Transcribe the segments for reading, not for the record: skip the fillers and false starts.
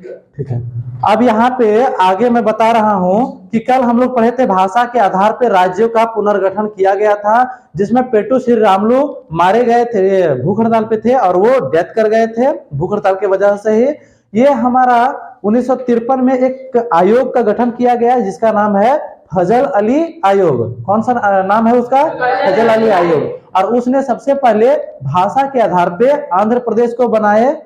ठीक है। अब यहाँ पे आगे मैं बता रहा हूँ कि कल हम लोग पढ़े थे भाषा के आधार पर राज्यों का पुनर्गठन किया गया था, जिसमें पेटू श्री रामुलु मारे गए थे, भूख हड़ताल पे थे और वो डेथ कर गए थे भूख हड़ताल की वजह से ही। ये हमारा 1953 में एक आयोग का गठन किया गया जिसका नाम है फजल अली आयोग। कौन सा नाम है उसका? फजल अली आयोग। और उसने सबसे पहले भाषा के आधार पे आंध्र प्रदेश को बनाए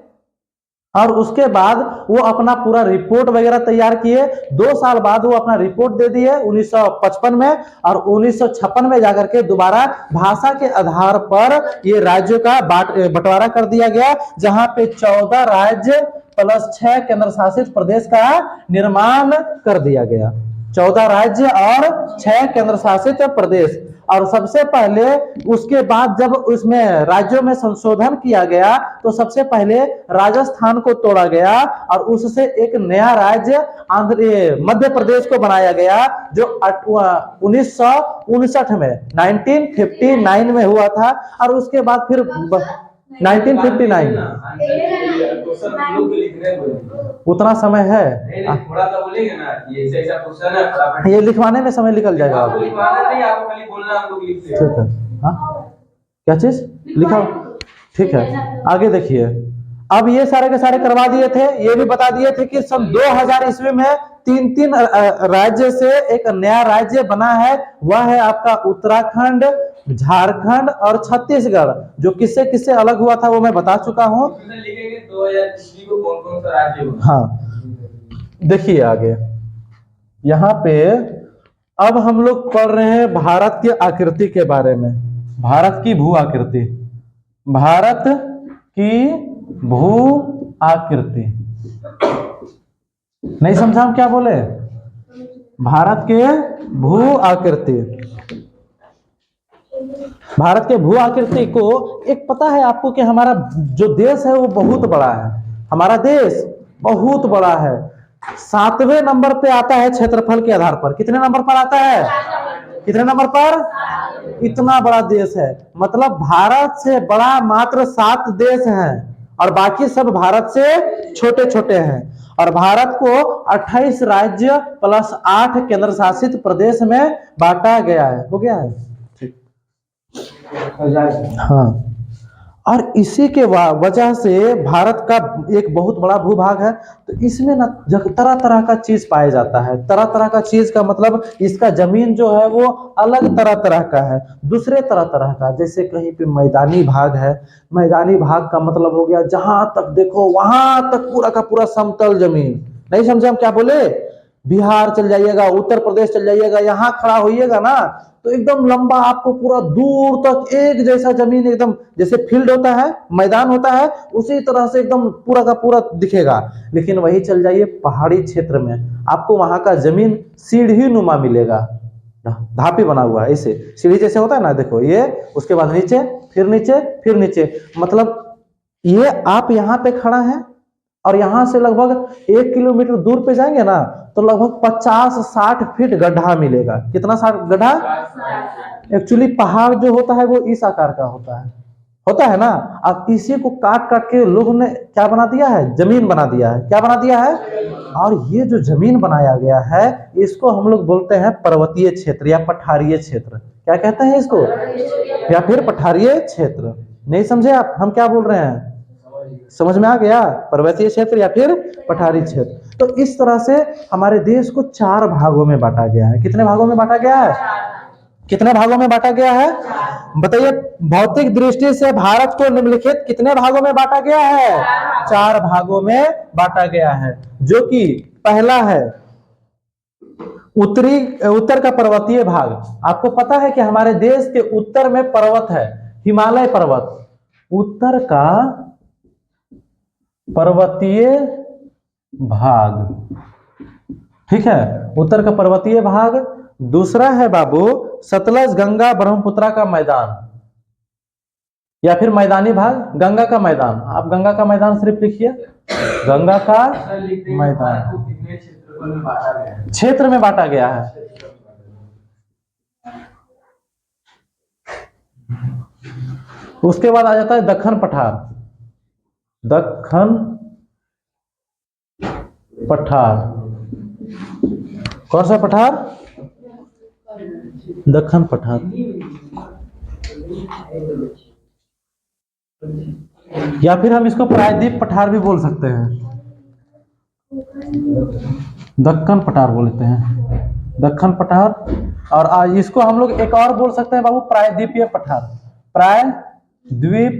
और उसके बाद वो अपना पूरा रिपोर्ट वगैरह तैयार किए। 2 साल बाद वो अपना रिपोर्ट दे दिए 1955 में, और 1956 में जाकर के दोबारा भाषा के आधार पर ये राज्यों का बंटवारा कर दिया गया, जहां पे 14 राज्य प्लस 6 केंद्र शासित प्रदेश का निर्माण कर दिया गया। 14 राज्य और 6 केंद्र शासित प्रदेश। और सबसे पहले उसके बाद जब उसमें राज्यों में संशोधन किया गया तो सबसे पहले राजस्थान को तोड़ा गया और उससे एक नया राज्य मध्य प्रदेश को बनाया गया, जो 1959 में 1959 में हुआ था। और उसके बाद फिर 1959 उतना समय है, थोड़ा सा बोलेंगे ना, ये लिखवाने में समय निकल जाएगा। आपको लिखवाना नहीं, आपको खाली बोलना, हम लोग लिखते हैं। ठीक है। हाँ, क्या चीज लिखा? ठीक है, आगे देखिए। अब ये सारे के सारे करवा दिए थे, ये भी बता दिए थे कि सन 2000 ईस्वी में 3 राज्य से एक नया राज्य बना है, वह है आपका उत्तराखंड, झारखंड और छत्तीसगढ़। जो किससे किससे अलग हुआ था वो मैं बता चुका हूँ। 2000 ईस्वी को कौन कौन सा राज्य हुआ? हाँ, देखिए आगे यहाँ पे अब हम लोग पढ़ रहे हैं भारत की आकृति के बारे में। भारत की भू आकृति, भारत की भू आकृति। नहीं समझा हम क्या बोले? भारत के भू आकृति। भारत के भू आकृति को एक पता है आपको कि हमारा जो देश है वो बहुत बड़ा है। हमारा देश बहुत बड़ा है। 7वें नंबर पे आता है क्षेत्रफल के आधार पर। कितने नंबर पर आता है? कितने नंबर पर? इतना बड़ा देश है। मतलब भारत से बड़ा मात्र 7 देश हैं और बाकी सब भारत से छोटे छोटे हैं। और भारत को 28 राज्य प्लस 8 केंद्र शासित प्रदेश में बांटा गया है। हो गया है? हाँ, और इसी के वजह से भारत का एक बहुत बड़ा भूभाग है। तो इसमें ना तरह तरह का चीज पाया जाता है। तरह तरह का चीज का मतलब इसका जमीन जो है वो अलग तरह तरह का है, दूसरे तरह तरह का। जैसे कहीं पे मैदानी भाग है, मैदानी भाग का मतलब हो गया जहां तक देखो वहां तक पूरा का पूरा समतल जमीन। नहीं समझे हम क्या बोले? बिहार चल जाइएगा, उत्तर प्रदेश चल जाइएगा, यहाँ खड़ा होइएगा ना तो एकदम लंबा आपको पूरा दूर तक एक जैसा जमीन, एकदम जैसे फील्ड होता है, मैदान होता है, उसी तरह से एकदम पूरा का पूरा दिखेगा। लेकिन वही चल जाइए पहाड़ी क्षेत्र में, आपको वहां का जमीन सीढ़ी नुमा मिलेगा, धापी बना हुआ है, ऐसे सीढ़ी जैसे होता है ना, देखो ये, उसके बाद नीचे, फिर नीचे, फिर नीचे। मतलब ये आप यहाँ पे खड़ा है और यहां से लगभग 1 किलोमीटर दूर पे जाएंगे ना तो लगभग 50-60 फीट गड्ढा मिलेगा। कितना गड्ढा? एक्चुअली पहाड़ जो होता है वो इस आकार का होता है ना। अब इसी को काट काट के लोगों ने क्या बना दिया है? जमीन बना दिया है। क्या बना दिया है? और ये जो जमीन बनाया गया है इसको हम लोग बोलते हैं पर्वतीय क्षेत्र या पठारीय क्षेत्र। क्या कहते हैं इसको? या फिर पठारीय क्षेत्र। नहीं समझे आप हम क्या बोल रहे हैं? समझ में आ गया? पर्वतीय क्षेत्र या फिर पठारी क्षेत्र। तो इस तरह से हमारे देश को 4 भागों में बांटा गया है। कितने भागों में बांटा गया है? कितने भागों में बांटा गया है? बताइए। भौतिक दृष्टि से भारत को निम्नलिखित कितने भागों में बांटा गया है? 4 भागों में बांटा गया है। जो कि पहला है उत्तर का पर्वतीय भाग। आपको पता है कि हमारे देश के उत्तर में पर्वत है, हिमालय पर्वत। उत्तर का पर्वतीय भाग, ठीक है, उत्तर का पर्वतीय भाग। दूसरा है बाबू सतलज गंगा ब्रह्मपुत्रा का मैदान या फिर मैदानी भाग, गंगा का मैदान। आप गंगा का मैदान सिर्फ लिखिए, गंगा का मैदान। क्षेत्र में बांटा गया है। उसके बाद आ जाता है दक्कन पठार। दक्कन पठार। कौन सा पठार? दक्कन पठार। या फिर हम इसको प्रायद्वीप पठार भी बोल सकते हैं, दक्कन पठार बोलते हैं, दक्कन पठार। और इसको हम लोग एक और बोल सकते हैं बाबू, प्रायद्वीपीय पठार, प्रायद्वीप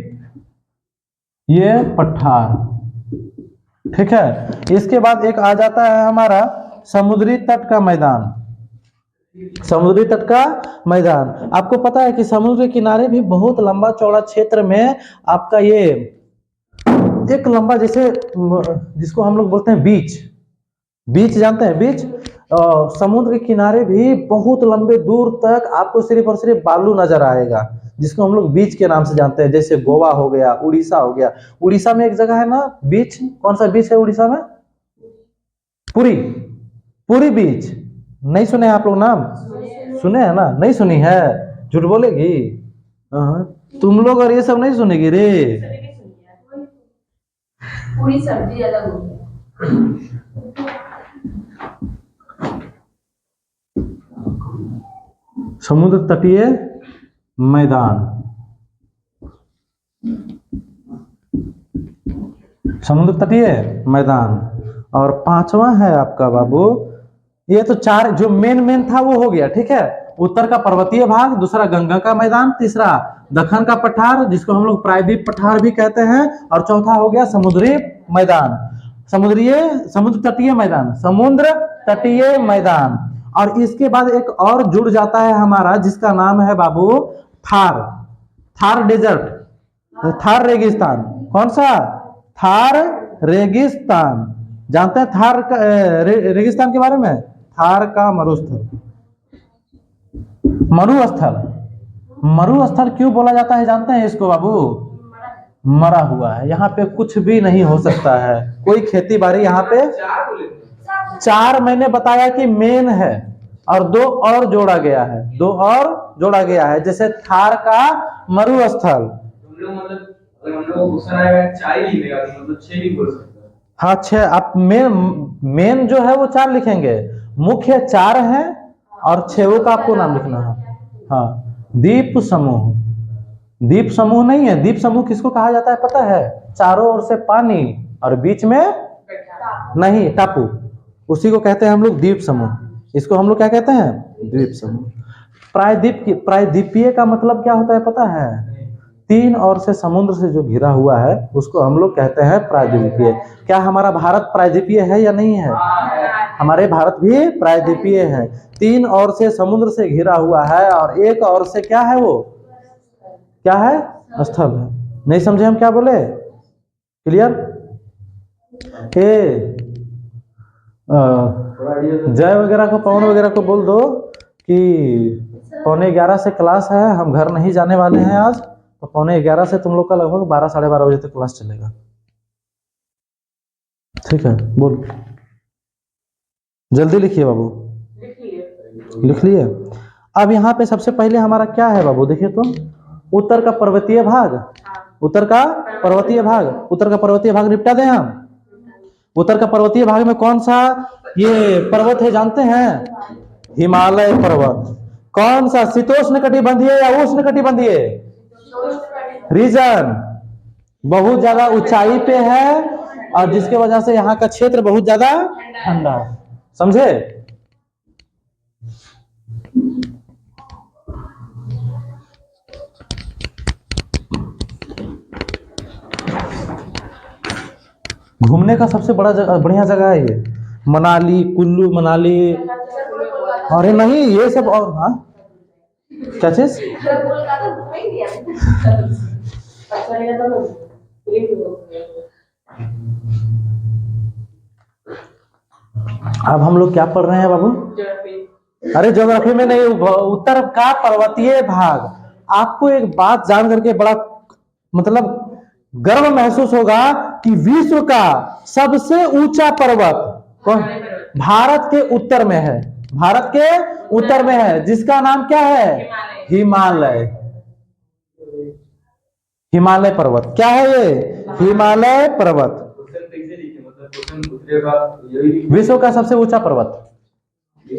ये पठार। ठीक है। इसके बाद एक आ जाता है हमारा समुद्री तट का मैदान। समुद्री तट का मैदान, आपको पता है कि समुद्र के किनारे भी बहुत लंबा चौड़ा क्षेत्र में आपका ये एक लंबा, जैसे जिसको हम लोग बोलते हैं बीच, बीच जानते हैं बीच, समुद्र के किनारे भी बहुत लंबे दूर तक आपको सिर्फ और सिर्फ बालू नजर आएगा, जिसको हम लोग बीच के नाम से जानते हैं। जैसे गोवा हो गया, उड़ीसा हो गया। उड़ीसा में एक जगह है ना बीच, कौन सा बीच है उड़ीसा में? पुरी, पुरी बीच। नहीं सुने आप लोग नाम? सुने हैं ना? नहीं सुनी है? झूठ बोलेगी? तुम लोग और ये सब नहीं सुनेगी रे। पूरी सब्जी अलग होती है। समुद्र तटीय मैदान, समुद्र तटीय मैदान। और पांचवा है आपका बाबू, ये तो चार जो मेन था वो हो गया। ठीक है। उत्तर का पर्वतीय भाग, दूसरा गंगा का मैदान, तीसरा दक्कन का पठार जिसको हम लोग प्रायद्वीप पठार भी कहते हैं, और चौथा हो गया समुद्री मैदान, समुद्र तटीय मैदान, समुद्र तटीय मैदान। और इसके बाद एक और जुड़ जाता है हमारा, जिसका नाम है बाबू थार, थार डेजर्ट, थार रेगिस्तान। कौन सा? थार रेगिस्तान। जानते हैं थार रेगिस्तान के बारे में? थार का मरुस्थल, मरुस्थल। मरुस्थल क्यों बोला जाता है जानते हैं इसको बाबू? मरा हुआ है, यहाँ पे कुछ भी नहीं हो सकता है, कोई खेती बाड़ी यहाँ पे। चार मैंने बताया कि मेन है, और दो और जोड़ा गया है, दो और जोड़ा गया है, जैसे थार का मरुस्थल। हाँ 6, आप मेन जो है वो 4 लिखेंगे, मुख्य 4 है और 6 का आपको नाम लिखना है। हाँ, द्वीप समूह, द्वीप समूह नहीं है। द्वीप समूह किसको कहा जाता है पता है? चारों ओर से पानी और बीच में नहीं, टापू, उसी को कहते हैं हम लोग द्वीप समूह। इसको हम लोग क्या कहते हैं? द्वीप समूह। प्रायद्वीपीय का मतलब क्या होता है पता है? 3 ओर से समुद्र से जो घिरा हुआ है उसको हम लोग कहते हैं प्रायद्वीपीय। क्या हमारा भारत प्रायद्वीपीय है या नहीं है? हमारे भारत भी प्रायद्वीपीय है। 3 ओर से समुद्र से घिरा हुआ है, और एक ओर से क्या है वो? क्या है? स्थल है। नहीं समझे हम क्या बोले? क्लियर? जय वगैरह को, पवन वगैरह को बोल दो कि 11:15 से क्लास है, हम घर नहीं जाने वाले हैं आज, तो 11:15 से तुम लोग का लगभग 12, 12:30 बजे तक क्लास चलेगा। ठीक है, बोल जल्दी लिखिए बाबू। लिख लिए? अब यहाँ पे सबसे पहले हमारा क्या है बाबू? देखिए तो, उत्तर का पर्वतीय भाग, उत्तर का पर्वतीय भाग, उत्तर का पर्वतीय भाग निपटा दें हम। उत्तर का पर्वतीय भाग में कौन सा ये पर्वत है जानते हैं? हिमालय पर्वत। कौन सा? शीतोष्ण कटिबंधीय या उष्ण कटिबंधीय? रीजन बहुत ज्यादा ऊंचाई पे है, और जिसके वजह से यहाँ का क्षेत्र बहुत ज्यादा ठंडा। समझे? घूमने का सबसे बढ़िया जगह है ये, मनाली, कुल्लू मनाली। अरे नहीं, ये सब और हाँ क्या चीज? अब हम लोग क्या पढ़ रहे हैं बाबू? अरे ज्योग्राफी में नहीं, उत्तर का पर्वतीय भाग। आपको एक बात जान करके बड़ा मतलब गर्व महसूस होगा कि विश्व का सबसे ऊंचा पर्वत कौन? भारत के उत्तर में है, भारत के उत्तर में है, जिसका नाम क्या है? हिमालय। हिमालय पर्वत क्या है ये? हिमालय पर्वत। विश्व का सबसे ऊंचा पर्वत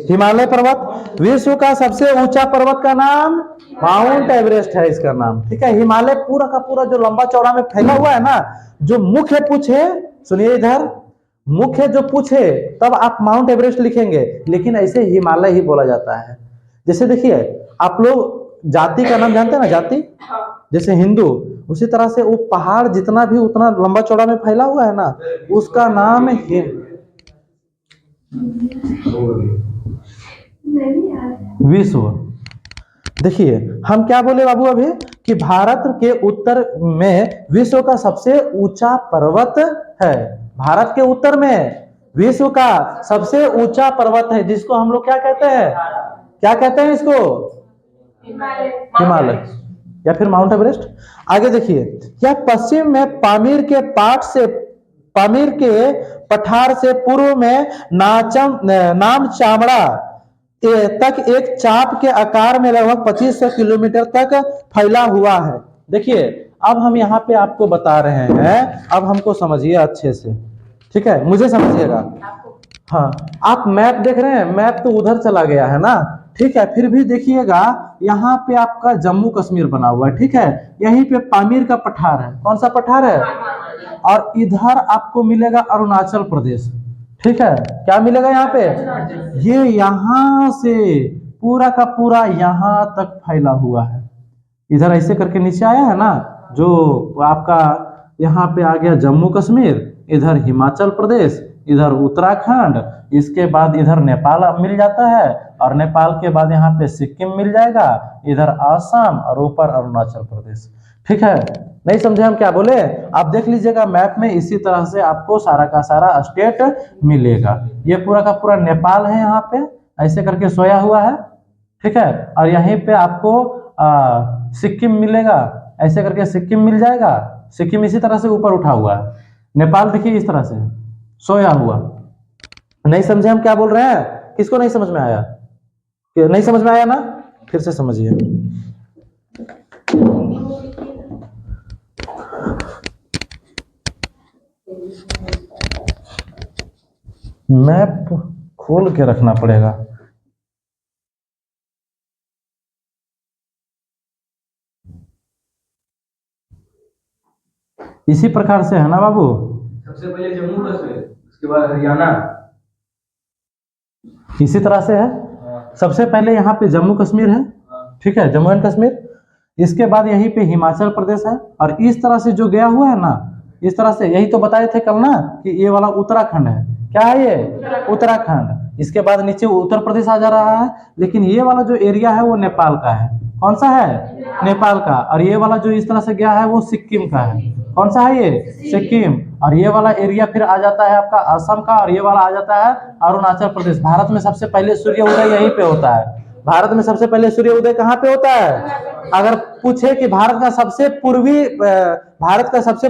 हिमालय पर्वत। विश्व का सबसे ऊंचा पर्वत का नाम माउंट एवरेस्ट है इसका नाम, ठीक है। हिमालय पूरा का पूरा जो लंबा चौड़ा में फैला हुआ है ना, जो मुख्य पूछे, सुनिए इधर, मुख्य जो पूछे तब आप माउंट एवरेस्ट लिखेंगे, लेकिन ऐसे हिमालय ही बोला जाता है। जैसे देखिए आप लोग जाति का नाम जानते हैं ना, जाति जैसे हिंदू, उसी तरह से वो पहाड़ जितना भी उतना लंबा चौड़ा में फैला हुआ है ना, उसका नाम है विश्व। देखिए हम क्या बोले बाबू अभी कि भारत के उत्तर में विश्व का सबसे ऊंचा पर्वत है। भारत के उत्तर में विश्व का सबसे ऊंचा पर्वत है, जिसको हम लोग क्या कहते हैं, क्या कहते हैं इसको, हिमालय या फिर माउंट एवरेस्ट। आगे देखिए, यह पश्चिम में पामीर के पामीर के पठार से पूर्व में नाम चामड़ा तक एक चाप के आकार में लगभग 2500 किलोमीटर तक फैला हुआ है। देखिए अब हम यहाँ पे आपको बता रहे हैं, अब हमको समझिए अच्छे से, ठीक है, मुझे समझिएगा। हाँ, आप मैप देख रहे हैं, मैप तो उधर चला गया है ना, ठीक है, फिर भी देखिएगा यहाँ पे आपका जम्मू कश्मीर बना हुआ है, ठीक है, यहीं पे पामीर का पठार है। कौन सा पठार है, और इधर आपको मिलेगा अरुणाचल प्रदेश, ठीक है, क्या मिलेगा यहाँ पे, ये यहाँ से पूरा का पूरा यहाँ तक फैला हुआ है। इधर ऐसे करके नीचे आया है ना, जो आपका यहाँ पे आ गया जम्मू कश्मीर, इधर हिमाचल प्रदेश, इधर उत्तराखंड, इसके बाद इधर नेपाल मिल जाता है, और नेपाल के बाद यहाँ पे सिक्किम मिल जाएगा, इधर आसाम, और ऊपर अरुणाचल प्रदेश, ठीक है। नहीं समझे हम क्या बोले, आप देख लीजिएगा मैप में, इसी तरह से आपको सारा का सारा स्टेट मिलेगा। ये पूरा का पूरा नेपाल है, यहाँ पे ऐसे करके सोया हुआ है, ठीक है, और यहीं पे आपको सिक्किम मिलेगा, ऐसे करके सिक्किम मिल जाएगा, सिक्किम इसी तरह से ऊपर उठा हुआ है, नेपाल देखिए इस तरह से सोया हुआ। नहीं समझे हम क्या बोल रहे हैं, किसको नहीं समझ में आया, नहीं समझ में आया ना, फिर से समझिए। मैप खोल के रखना पड़ेगा। इसी प्रकार से है ना बाबू, सबसे पहले जम्मू कश्मीर, उसके बाद हरियाणा, इसी तरह से है। सबसे पहले यहाँ पे जम्मू कश्मीर है, ठीक है, जम्मू एंड कश्मीर, इसके बाद यहीं पे हिमाचल प्रदेश है, और इस तरह से जो गया हुआ है ना, इस तरह से, यही तो बताए थे कल ना कि ये वाला उत्तराखंड है, क्या है ये, उत्तराखंड। इसके बाद नीचे उत्तर प्रदेश आ जा रहा है, लेकिन ये वाला जो एरिया है वो नेपाल का है। कौन सा है, नेपाल का। और ये वाला जो इस तरह से गया है वो सिक्किम का है। कौन सा है ये, सिक्किम। और ये वाला एरिया फिर आ जाता है आपका असम का, और ये वाला आ जाता है अरुणाचल प्रदेश। भारत में सबसे पहले सूर्य उदय यहीं पे होता है। भारत में सबसे पहले सूर्य उदय कहाँ पे होता है। अगर पूछे कि भारत का सबसे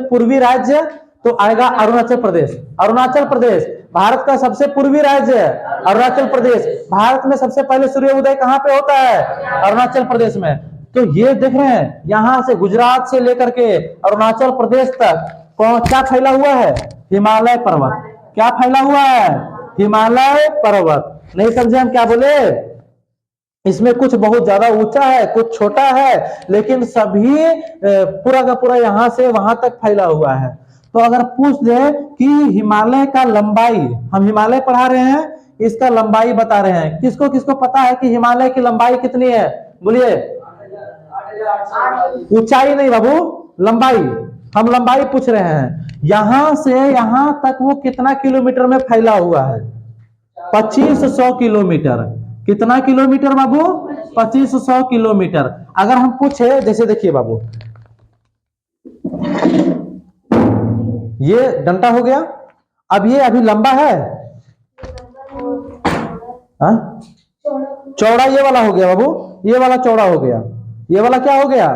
पूर्वी राज्य, तो आएगा अरुणाचल प्रदेश। अरुणाचल प्रदेश भारत का सबसे पूर्वी राज्य है, अरुणाचल प्रदेश। भारत में सबसे पहले सूर्य उदय कहाँ पे होता है, अरुणाचल प्रदेश में। तो ये देख रहे हैं, यहाँ से गुजरात से लेकर के अरुणाचल प्रदेश तक क्या फैला हुआ है, हिमालय पर्वत। क्या फैला हुआ है, हिमालय पर्वत। नहीं समझे हम क्या बोले, इसमें कुछ बहुत ज्यादा ऊंचा है, कुछ छोटा है, लेकिन सभी पूरा का पूरा यहाँ से वहां तक फैला हुआ है। तो अगर पूछ दे कि हिमालय का लंबाई, हम हिमालय पढ़ा रहे हैं, इसका लंबाई बता रहे हैं, किसको किसको पता है कि हिमालय की लंबाई कितनी है, बोलिए। ऊंचाई नहीं बाबू, लंबाई। हम लंबाई पूछ रहे हैं, यहां से यहां तक वो कितना किलोमीटर में फैला हुआ है, 2500 किलोमीटर। कितना किलोमीटर बाबू, 2500 किलोमीटर। अगर हम पूछे, जैसे देखिए बाबू, ये डंटा हो गया, अब ये अभी लंबा है, चौड़ा ये वाला हो गया बाबू, ये वाला चौड़ा हो गया, ये वाला क्या हो गया,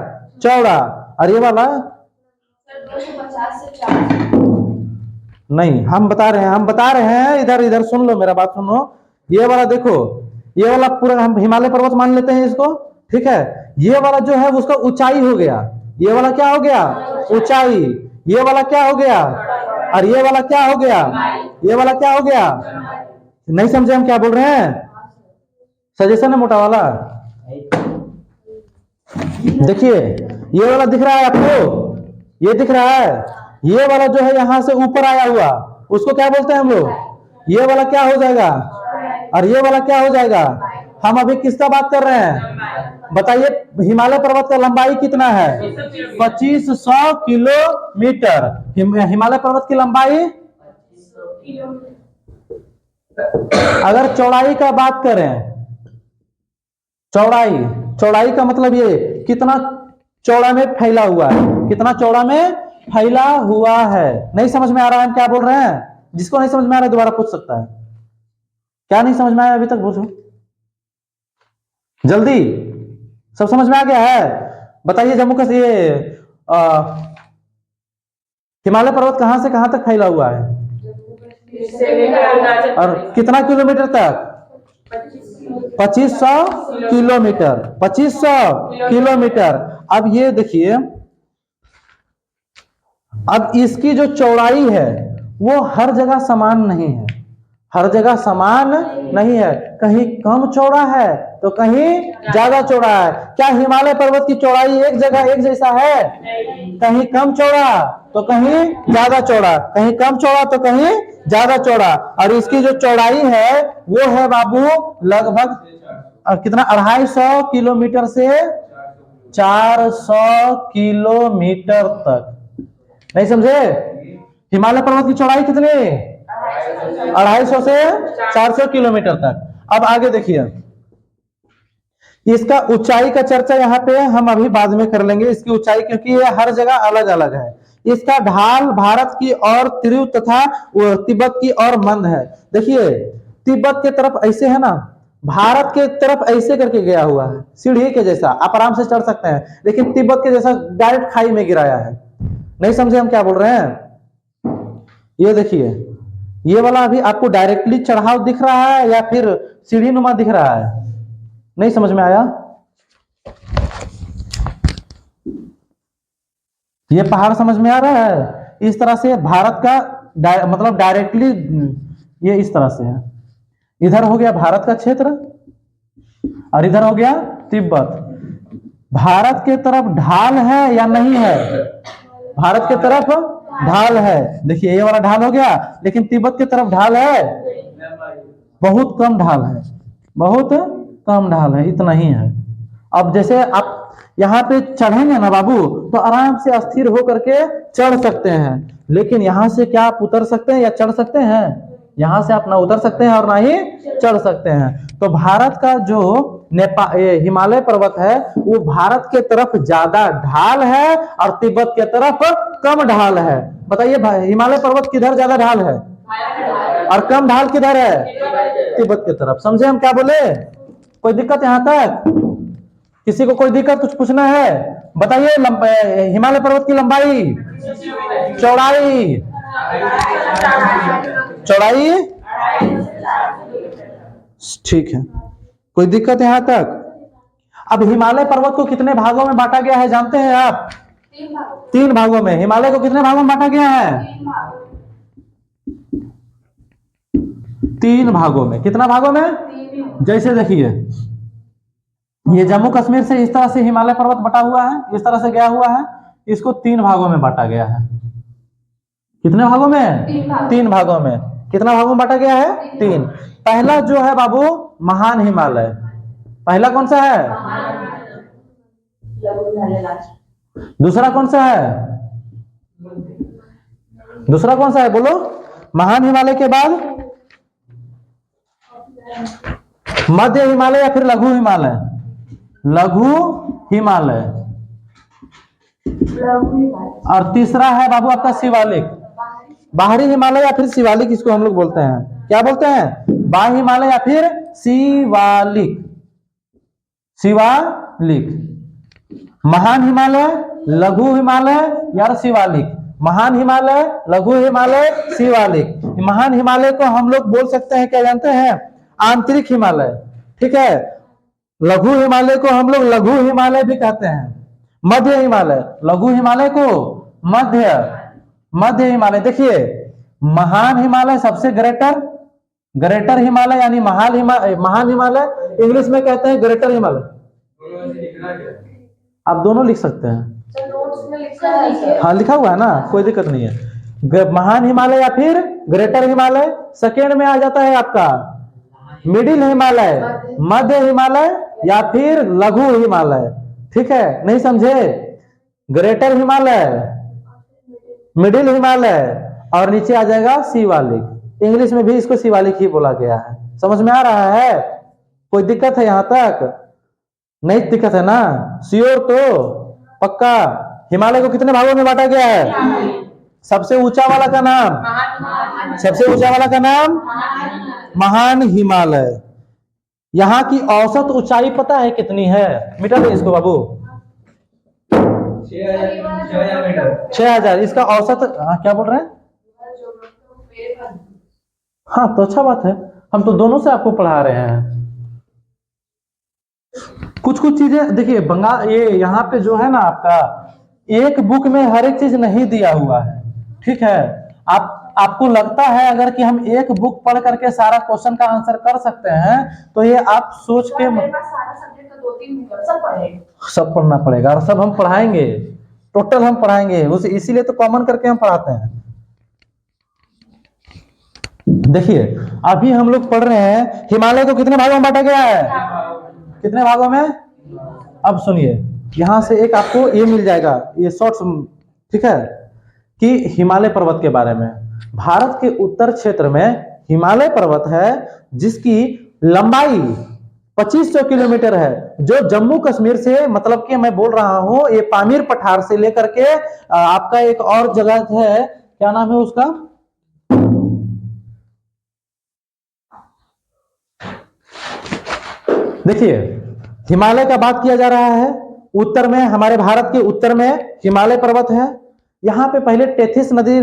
चौड़ा। और ये वाला नहीं, हम बता रहे हैं, इधर इधर सुन लो, मेरा बात सुनो। ये वाला देखो, ये वाला पूरा हम हिमालय पर्वत मान लेते हैं इसको, ठीक है। ये वाला जो है उसका ऊंचाई हो गया, ये वाला क्या हो गया, ऊंचाई। ये वाला क्या हो गया, और ये वाला क्या हो गया, ये वाला क्या हो गया, नहीं समझे हम क्या बोल रहे हैं, सजेशन है मोटा वाला। देखिए ये वाला दिख रहा है आपको, ये दिख रहा है, ये वाला जो है यहां से ऊपर आया हुआ उसको क्या बोलते हैं हम लोग, ये वाला क्या हो जाएगा और ये वाला क्या हो जाएगा। हम अभी किसका बात कर रहे हैं बताइए, हिमालय पर्वत का लंबाई कितना है 2500 किलोमीटर, हिमालय पर्वत की लंबाई। अगर चौड़ाई का बात करें, चौड़ाई, चौड़ाई का मतलब ये कितना चौड़ा में फैला हुआ है, कितना चौड़ा में फैला हुआ है। नहीं समझ में आ रहा है हम क्या बोल रहे हैं, जिसको नहीं समझ में आ रहा है दोबारा पूछ सकता है। क्या नहीं समझ में आया अभी तक पूछो जल्दी, सब समझ में आ गया है बताइए। जम्मू कश्मीर हिमालय पर्वत कहां से कहां तक फैला हुआ है और कितना किलोमीटर तक, 2500 किलोमीटर, 2500 किलोमीटर। अब ये देखिए, अब इसकी जो चौड़ाई है वो हर जगह समान नहीं है, हर जगह समान नहीं है, कहीं कम चौड़ा है तो कहीं ज्यादा चौड़ा है। क्या हिमालय पर्वत की चौड़ाई एक जगह एक जैसा है, कहीं कम चौड़ा तो कहीं ज्यादा चौड़ा, कहीं कम चौड़ा तो कहीं ज्यादा चौड़ा। और इसकी जो चौड़ाई है वो है बाबू लगभग कितना, 250 किलोमीटर से 400 किलोमीटर तक। नहीं समझे, हिमालय पर्वत की चौड़ाई कितनी, 250 से 400 किलोमीटर तक। अब आगे देखिए, इसका ऊंचाई का चर्चा यहाँ पे हम अभी बाद में कर लेंगे, इसकी ऊंचाई, क्योंकि ये हर जगह अलग अलग है। इसका ढाल भारत की ओर तीव्र तथा तिब्बत की ओर मंद है। देखिए तिब्बत के तरफ ऐसे है ना, भारत के तरफ ऐसे करके गया हुआ है सीढ़ी के जैसा, आप आराम से चढ़ सकते हैं, लेकिन तिब्बत के जैसा डायरेक्ट खाई में गिराया है। नहीं समझे हम क्या बोल रहे हैं। ये देखिए ये वाला अभी आपको डायरेक्टली चढ़ाव दिख रहा है या फिर सीढ़ी नुमा दिख रहा है, नहीं समझ में आया। ये पहाड़ समझ में आ रहा है, इस तरह से भारत का मतलब डायरेक्टली ये इस तरह से है, इधर हो गया भारत का क्षेत्र और इधर हो गया तिब्बत। भारत के तरफ ढाल है या नहीं है, भारत के तरफ ढाल है, देखिए ये वाला ढाल हो गया, लेकिन तिब्बत की तरफ ढाल है, बहुत कम ढाल है, बहुत कम ढाल है, इतना ही है। अब जैसे आप यहाँ पे चढ़ेंगे ना बाबू तो आराम से स्थिर होकर के चढ़ सकते हैं, लेकिन यहाँ से क्या आप उतर सकते हैं या चढ़ सकते हैं, यहाँ से आप ना उतर सकते हैं और ना ही चढ़ सकते हैं। तो भारत का जो हिमालय पर्वत है वो भारत के तरफ ज्यादा ढाल है और तिब्बत के तरफ कम ढाल है। बताइए हिमालय पर्वत किधर ज्यादा ढाल है और कम ढाल किधर है, तिब्बत की तरफ। समझे हम क्या बोले, कोई दिक्कत यहाँ तक, किसी को कोई दिक्कत, कुछ पूछना है बताइए। हिमालय पर्वत की लंबाई, चौड़ाई, चौड़ाई, ठीक है, कोई दिक्कत यहाँ तक। अब हिमालय पर्वत को कितने भागों में बांटा गया है जानते हैं आप, 3 भागों में। हिमालय को कितने भागों में बांटा गया है, 3 भागों में। कितना भागों में, जैसे देखिए ये जम्मू कश्मीर से इस तरह से हिमालय पर्वत बटा हुआ है, इस तरह से गया हुआ है, इसको 3 भागों में बांटा गया है। कितने भागों में, 3 भागों में। कितना भागों में बांटा गया है, 3। पहला जो है बाबू महान हिमालय, पहला कौन सा है, दूसरा कौन सा है, दूसरा कौन सा है बोलो, महान हिमालय के बाद मध्य हिमालय या फिर लघु हिमालय, लघु हिमालय, और तीसरा है बाबू आपका शिवालिक, बाहरी हिमालय या फिर शिवालिक, इसको हम लोग बोलते हैं, क्या बोलते हैं, बाह्य हिमालय या फिर शिवालिक, शिवालिक। महान हिमालय, लघु हिमालय या शिवालिक, महान हिमालय, लघु हिमालय, शिवालिक। महान हिमालय को हम लोग बोल सकते हैं क्या जानते हैं, आंतरिक हिमालय, ठीक है। लघु हिमालय को हम लोग लघु हिमालय भी कहते हैं। मध्य हिमालय, लघु हिमालय को मध्य हिमालय। देखिए महान हिमालय सबसे ग्रेटर, ग्रेटर हिमालय यानी महान हिमालय, इंग्लिश में कहते हैं ग्रेटर हिमालय। दोनों में से लिखना क्या है? आप दोनों लिख सकते हैं, नोट्स में लिखा है। हाँ लिखा हुआ है ना, कोई दिक्कत नहीं है। महान हिमालय या फिर ग्रेटर हिमालय। सेकेंड में आ जाता है आपका मिडिल हिमालय, मध्य हिमालय या फिर लघु हिमालय। ठीक है, नहीं समझे? ग्रेटर हिमालय, मिडिल हिमालय और नीचे आ जाएगा शिवालिक। इंग्लिश में भी इसको शिवालिक ही बोला गया है। समझ में आ रहा है? कोई दिक्कत है यहां तक? नहीं दिक्कत है ना? श्योर तो? पक्का? हिमालय को कितने भागों में बांटा गया है? सबसे ऊंचा वाला का नाम, सबसे ऊंचा वाला का नाम महान हिमालय। यहाँ की औसत ऊंचाई पता है कितनी है? मिटा दे इसको बाबू। 6,000 मीटर। 6,000। इसका औसत, हाँ क्या बोल रहे हैं? हाँ तो अच्छा बात है, हम तो दोनों से आपको पढ़ा रहे हैं। कुछ कुछ चीजें देखिए, बंगाल ये यहाँ पे जो है ना आपका, एक बुक में हर एक चीज नहीं दिया हुआ है। ठीक है, आपको लगता है अगर कि हम एक बुक पढ़ करके सारा क्वेश्चन का आंसर कर सकते हैं, तो ये आप सोच के सारा सब्जेक्ट का 2-3 बुक सब पढ़ेगा, सब पढ़ना पड़ेगा और सब हम पढ़ाएंगे, टोटल हम पढ़ाएंगे उसे, इसीलिए तो कॉमन करके हम पढ़ाते हैं। देखिए अभी हम लोग पढ़ रहे हैं हिमालय को कितने भागों में बांटा गया है? कितने भागों में? अब सुनिए, यहां से एक आपको ये मिल जाएगा, ये शॉर्ट्स, ठीक है, कि हिमालय पर्वत के बारे में। भारत के उत्तर क्षेत्र में हिमालय पर्वत है जिसकी लंबाई 2500 किलोमीटर है, जो जम्मू कश्मीर से, मतलब कि मैं बोल रहा हूं ये पामीर पठार से लेकर के आपका एक और जगह है, क्या नाम है उसका? देखिए हिमालय का बात किया जा रहा है, उत्तर में, हमारे भारत के उत्तर में हिमालय पर्वत है। यहाँ पे पहले टेथिस नदी,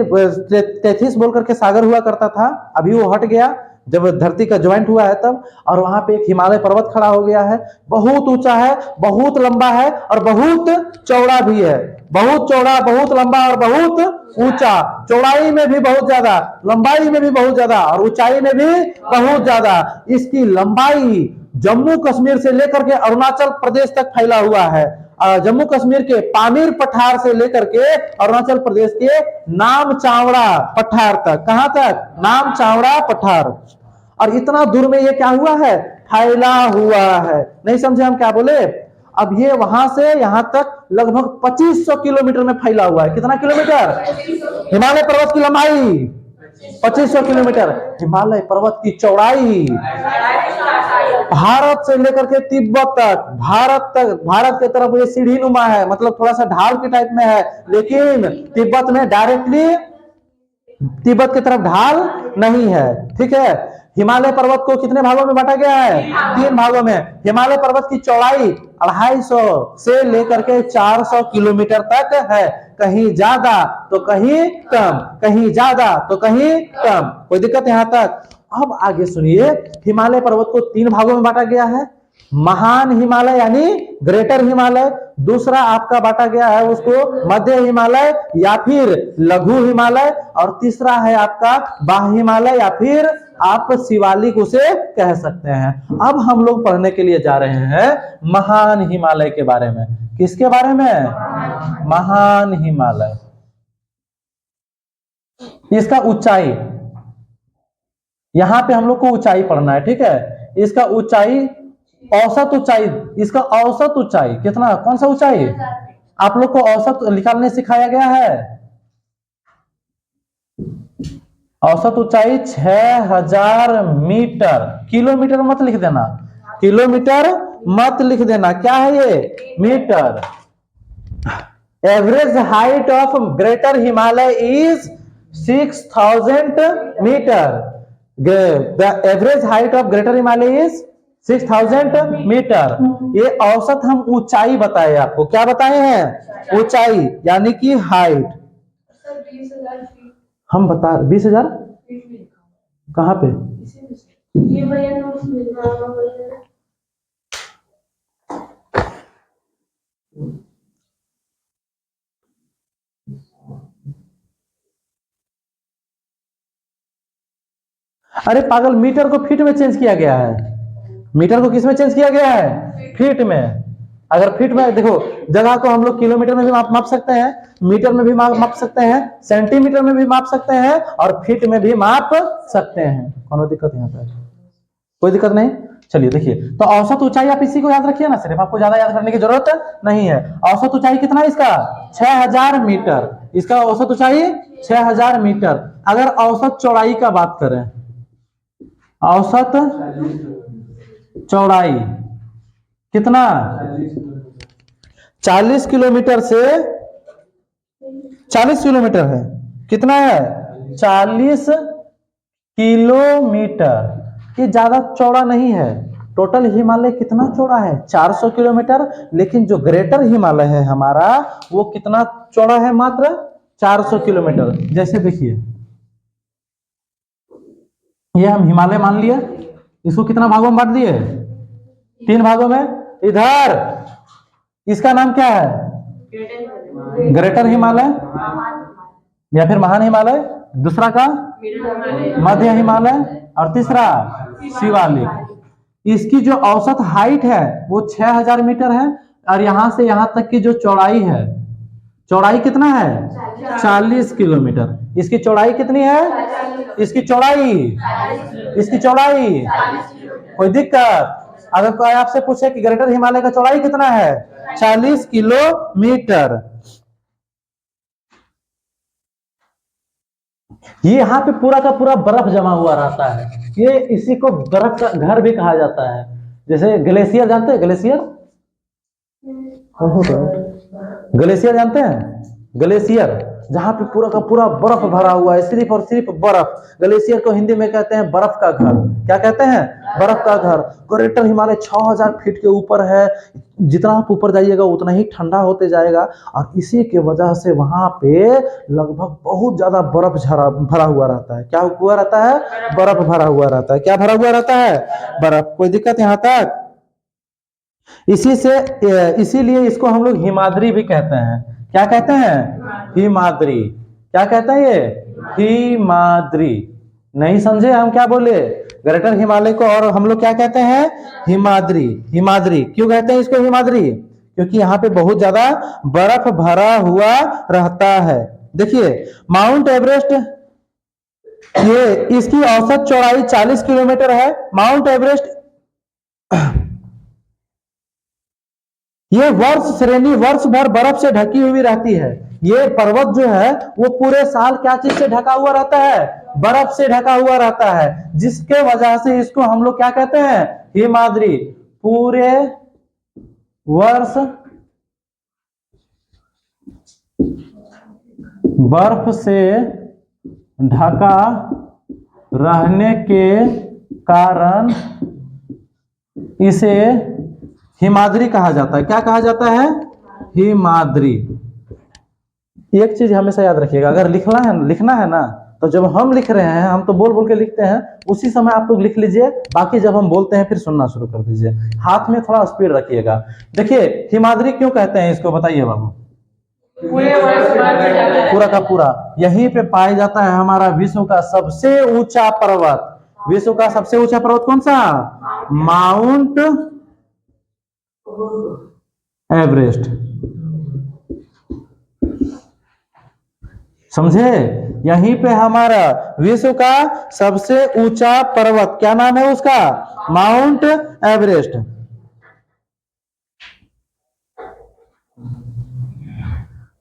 टेथिस बोल करके सागर हुआ करता था, अभी वो हट गया जब धरती का ज्वाइंट हुआ है तब, और वहां पे एक हिमालय पर्वत खड़ा हो गया है। बहुत ऊंचा है, बहुत लंबा है और बहुत चौड़ा भी है। बहुत चौड़ा, बहुत लंबा और बहुत ऊंचा। चौड़ाई में भी बहुत ज्यादा, लंबाई में भी बहुत ज्यादा और ऊंचाई में भी बहुत ज्यादा। इसकी लंबाई जम्मू कश्मीर से लेकर के अरुणाचल प्रदेश तक फैला हुआ है। जम्मू कश्मीर के पामीर पठार से लेकर के अरुणाचल प्रदेश के नाम चावड़ा पठार तक। कहां तक? नाम चावड़ा पठार। और इतना दूर में ये क्या हुआ है? फैला हुआ है। नहीं समझे हम क्या बोले? अब ये वहां से यहां तक लगभग 2500 किलोमीटर में फैला हुआ है। कितना किलोमीटर? हिमालय पर्वत की लंबाई 2500 किलोमीटर। हिमालय पर्वत की चौड़ाई भारत से लेकर के तिब्बत तक, भारत की तरफ ये सीढ़ी नुमा है, मतलब थोड़ा सा ढाल के टाइप में है, लेकिन तिब्बत में डायरेक्टली तिब्बत की तरफ ढाल नहीं है। ठीक है, हिमालय पर्वत को कितने भागों में बांटा गया है? 3 भागों में। हिमालय पर्वत की चौड़ाई 250 से लेकर के 400 किलोमीटर तक है, कहीं ज्यादा तो कहीं कम, कहीं ज्यादा तो कहीं कम। कोई दिक्कत यहां तक? अब आगे सुनिए, हिमालय पर्वत को 3 भागों में बांटा गया है। महान हिमालय यानी ग्रेटर हिमालय, दूसरा आपका बांटा गया है उसको मध्य हिमालय या फिर लघु हिमालय, और तीसरा है आपका बाह्य हिमालय या फिर आप शिवालिक उसे कह सकते हैं। अब हम लोग पढ़ने के लिए जा रहे हैं महान हिमालय के बारे में। किसके बारे में? महान हिमालय। इसका ऊंचाई, यहां पे हम लोग को ऊंचाई पढ़ना है। ठीक है, इसका ऊंचाई, औसत ऊंचाई, इसका औसत ऊंचाई कितना? कौन सा ऊंचाई? आप लोग को औसत निकालने सिखाया गया है। औसत ऊंचाई 6000 मीटर। किलोमीटर मत लिख देना, किलोमीटर मत लिख देना, क्या है ये? Metre. Average height of greater Himalaya is 6000 metre. The average height of greater Himalaya is 6000 metre. ये औसत हम ऊंचाई बताए आपको, क्या बताए हैं? ऊंचाई यानी कि हाइट। हम बता 20,000 कहाँ पे? ये भैया नोट्स मिल अरे पागल, मीटर को फीट में चेंज किया गया है। मीटर को किस में चेंज किया गया है? फीट में। अगर फीट में देखो, जगह को हम लोग किलोमीटर में भी माप सकते हैं, मीटर में भी माप सकते हैं, सेंटीमीटर में भी माप सकते हैं, और फीट में भी माप सकते हैं। कौन दिक्कत यहाँ पे? कोई दिक्कत नहीं। चलिए देखिए, तो औसत ऊंचाई आप इसी को याद रखिए ना, सिर्फ आपको ज्यादा याद करने की जरूरत नहीं है। औसत ऊंचाई कितना है इसका? 6000 मीटर। इसका औसत ऊंचाई 6000 मीटर। अगर औसत चौड़ाई का बात करें, औसत चौड़ाई कितना? 40 किलोमीटर से 40 किलोमीटर है। कितना है? 40 किलोमीटर। ये ज्यादा चौड़ा नहीं है। टोटल हिमालय कितना चौड़ा है? 400 किलोमीटर। लेकिन जो ग्रेटर हिमालय है हमारा, वो कितना चौड़ा है? मात्र 400 किलोमीटर। जैसे देखिए, ये हम हिमालय मान लिए, इसको कितना भागों में बांट दिए? 3 भागों में। इधर इसका नाम क्या है? ग्रेटर हिमालय या फिर महान हिमालय। दूसरा का मध्य हिमालय, और तीसरा शिवालिक। इसकी जो औसत हाइट है वो 6000 मीटर है, और यहां से यहां तक की जो चौड़ाई है, चौड़ाई कितना है? 40 किलोमीटर। इसकी चौड़ाई कितनी है? इसकी चौड़ाई कोई दिक्कत? अगर कोई आपसे पूछे कि ग्रेटर हिमालय का चौड़ाई कितना है? 40 किलोमीटर। ये यहाँ पे पूरा का पूरा बर्फ जमा हुआ रहता है। ये इसी को बर्फ का घर भी कहा जाता है। जैसे ग्लेशियर, जानते हैं ग्लेशियर? ग्लेशियर जानते हैं? ग्लेशियर जहाँ पे पूरा का पूरा बर्फ भरा हुआ है, सिर्फ और सिर्फ बर्फ। ग्लेशियर को हिंदी में कहते हैं बर्फ का घर। क्या कहते हैं? बर्फ का घर। ग्रेटर हिमालय 6000 फीट के ऊपर है। जितना आप ऊपर जाइएगा उतना ही ठंडा होते जाएगा, और इसी के वजह से वहां पे लगभग बहुत ज्यादा बर्फ भरा हुआ रहता है। क्या हुआ रहता है? बर्फ भरा हुआ रहता है। क्या भरा हुआ रहता है? बर्फ। कोई दिक्कत यहाँ तक? इसीलिए इसको हम लोग हिमाद्री भी कहते हैं। क्या कहते हैं? हिमाद्री। क्या कहते हैं ये? हिमाद्री। नहीं समझे हम क्या बोले? ग्रेटर हिमालय को और हम लोग क्या कहते हैं? हिमाद्री। हिमाद्री क्यों कहते हैं इसको हिमाद्री? क्योंकि यहाँ पे बहुत ज्यादा बर्फ भरा हुआ रहता है। देखिए, माउंट एवरेस्ट, ये इसकी औसत चौड़ाई 40 किलोमीटर है। माउंट एवरेस्ट ये वर्ष भर बर्फ से ढकी हुई रहती है। ये पर्वत जो है वो पूरे साल क्या चीज से ढका हुआ रहता है? बर्फ से ढका हुआ रहता है, जिसके वजह से इसको हम लोग क्या कहते हैं? हिमाद्री। पूरे वर्ष बर्फ से ढका रहने के कारण इसे हिमाद्री कहा जाता है। क्या कहा जाता है? हिमाद्री। एक चीज हमेशा याद रखिएगा, अगर लिखना है ना, तो जब हम लिख रहे हैं, हम तो बोल बोल के लिखते हैं, उसी समय आप लोग लिख लीजिए। बाकी जब हम बोलते हैं फिर सुनना शुरू कर दीजिए। हाथ में थोड़ा स्पीड रखिएगा। देखिए, हिमाद्री क्यों कहते हैं इसको, बताइए बाबू। पूरा का पूरा यहीं पे पाया जाता है हमारा विश्व का सबसे ऊंचा पर्वत। विश्व का सबसे ऊंचा पर्वत कौन सा? Mount Everest. समझे? यहीं पे हमारा विश्व का सबसे ऊंचा पर्वत, क्या नाम है उसका? Mount Everest.